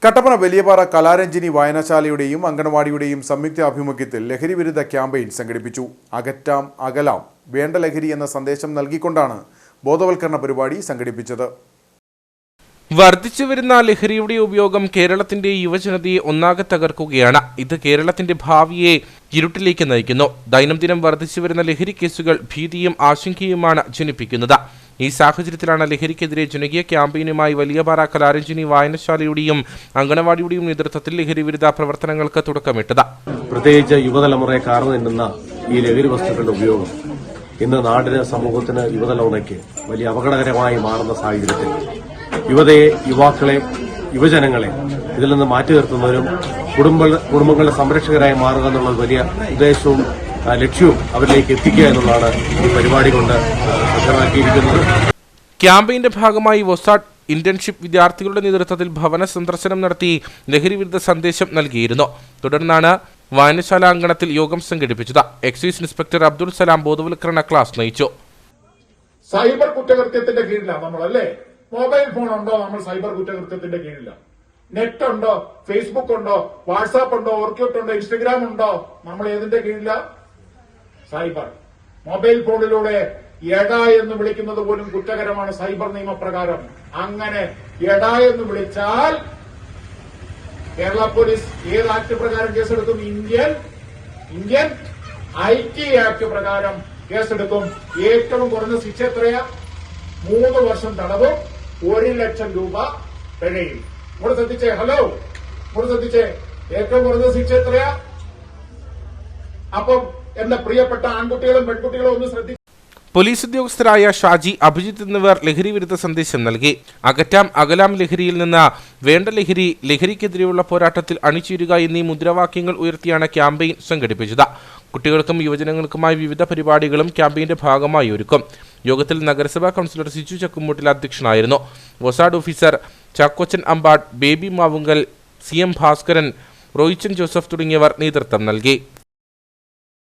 കട്ടപ്പന വലിയപാറ കലാരഞ്ജിനി വായനശാലയുടെയും അംഗനവാടിയുടെയും സംയുക്ത ആഭിമുഖ്യത്തിൽ ലഹരി വിരുദ്ധ ക്യാമ്പയിൻ സംഘടിപ്പിച്ചു. അകറ്റാം അകലാം വേണ്ട ലഹരി എന്ന സന്ദേശം നൽകിക്കൊണ്ടാണ് ബോധവൽക്കരണ പരിപാടി സംഘടിപ്പിച്ചത്. വർദ്ധിച്ചുവരുന്ന ലഹരിയുടെ ഉപയോഗം കേരളത്തിന്റെ യുവജനതയെ ഒന്നാകെ തകർക്കുകയാണ്. ഇത് കേരളത്തിന്റെ ഭാവിയെ ഇരുട്ടിലേക്ക് നയിക്കുന്നു. ദൈനംദിനം വർദ്ധിച്ചുവരുന്ന ലഹരി കേസുകൾ ഭീതിയും ആശങ്കയുമാണ് ജനിപ്പിക്കുന്നത്. ഈ സാഹചര്യത്തിലാണ് ലഹരിക്കെതിരെ ജനകീയ ക്യാമ്പയിനുമായി വലിയപാറ കലാരഞ്ജിനി വായനശാലയുടെയും അംഗനവാടിയുടെയും നേതൃത്വത്തിൽ ലഹരി വിരുദ്ധ പ്രവർത്തനങ്ങൾക്ക് തുടക്കമിട്ടത്. പ്രത്യേകിച്ച് യുവതലമുറയെ കാർന്നു നിന്നുന്ന ഈ ലഹരി വസ്തുക്കളുടെ ഉപയോഗം ഇന്ന് നാടിന്, സമൂഹത്തിന്, യുവതലമുറയ്ക്ക് വലിയ അപകടകരമായി മാറുന്ന സാഹചര്യത്തിൽ യുവതയെ, യുവാക്കളെ, യുവജനങ്ങളെ ഇതിൽ നിന്ന് മാറ്റി നിർത്തുന്നതിനും കുടുംബങ്ങളുടെ സംരക്ഷകരായി മാറുക എന്നുള്ള വലിയ ഉദ്ദേശവും ലക്ഷ്യവും അവരിലേക്ക് എത്തിക്കുക എന്നുള്ളതാണ് ഈ പരിപാടി കൊണ്ട് സജ്ജമാക്കിയിരിക്കുന്നത്. ക്യാമ്പയിന്റെ ഭാഗമായി വൊസാഡ് ഇന്റേൺഷിപ്പ് വിദ്യാർത്ഥികളുടെ നേതൃത്വത്തിൽ ഭവന സന്ദർശനം നടത്തി ലഹരി വിരുദ്ധ സന്ദേശം നൽകിയിരുന്നു. തുടർന്നാണ് വായനശാല അങ്കണത്തിൽ യോഗം സംഘടിപ്പിച്ചത്. എക്സൈസ് ഇൻസ്പെക്ടർ അബ്ദുൾ സലാം ബോധവൽക്കരണ ക്ലാസ് നയിച്ചു. സൈബർ കുറ്റകൃത്യത്തിന്റെ കീഴിലാണ് നമ്മളല്ലേ. മൊബൈൽ ഫോൺ ഉണ്ടോ, നമ്മൾ സൈബർ കുറ്റകൃത്യത്തിന്റെ കീഴിലാണ്. നെറ്റ് ഉണ്ടോ, ഫേസ്ബുക്ക് ഉണ്ടോ, വാട്സാപ്പ് ഉണ്ടോ, ഓർക്യൂട്ട് ഉണ്ടോ, ഇൻസ്റ്റഗ്രാം ഉണ്ടോ, നമ്മൾ ഏതിന്റെ കീഴിലാണ്? സൈബർ. മൊബൈൽ ഫോണിലൂടെ എട എന്ന് വിളിക്കുന്നത് പോലും കുറ്റകരമാണ് സൈബർ നിയമപ്രകാരം. അങ്ങനെ എട എന്ന് വിളിച്ചാൽ കേരള പോലീസ് ഏത് ആക്ട് പ്രകാരം കേസെടുക്കും? ഇന്ത്യൻ IT ആക്ട് പ്രകാരം കേസെടുക്കും. ഏറ്റവും കുറഞ്ഞ ശിക്ഷ എത്രയാ? 3 വർഷം തടവും 1 ലക്ഷം രൂപ പിഴയും. ഇവിടെ ശ്രദ്ധിച്ചേ, ഇവിടെ ശ്രദ്ധിച്ചേ, ഏറ്റവും കുറഞ്ഞ ശിക്ഷ എത്രയാ? അപ്പം എന്റെ പ്രിയപ്പെട്ട ആൺകുട്ടികളും പെൺകുട്ടികളും ഒന്ന് ശ്രദ്ധിച്ചു. പോലീസ് ഉദ്യോഗസ്ഥരായ ഷാജി, അഭിജിത്ത് എന്നിവർ ലഹരി വിരുദ്ധ സന്ദേശം നൽകി. അകറ്റാം അകലാം ലഹരിയിൽ നിന്ന് വേണ്ട ലഹരി, ലഹരിക്കെതിരെയുള്ള പോരാട്ടത്തിൽ അണിചേരുക എന്നീ മുദ്രാവാക്യങ്ങൾ ഉയർത്തിയാണ് ക്യാമ്പയിൻ സംഘടിപ്പിച്ചത്. കുട്ടികൾക്കും യുവജനങ്ങൾക്കുമായി വിവിധ പരിപാടികളും ക്യാമ്പയിന്റെ ഭാഗമായി ഒരുക്കും. യോഗത്തിൽ നഗരസഭാ കൗൺസിലർ സിജു ചക്കുമുട്ടിൽ അധ്യക്ഷനായിരുന്നു. വൊസാഡ് ഓഫീസർ ചാക്കോച്ചൻ അമ്പാട്, ബേബി മാവുങ്കൽ, CM ഭാസ്കരൻ, റോയിച്ചൻ ജോസഫ് തുടങ്ങിയവർ നേതൃത്വം നൽകി.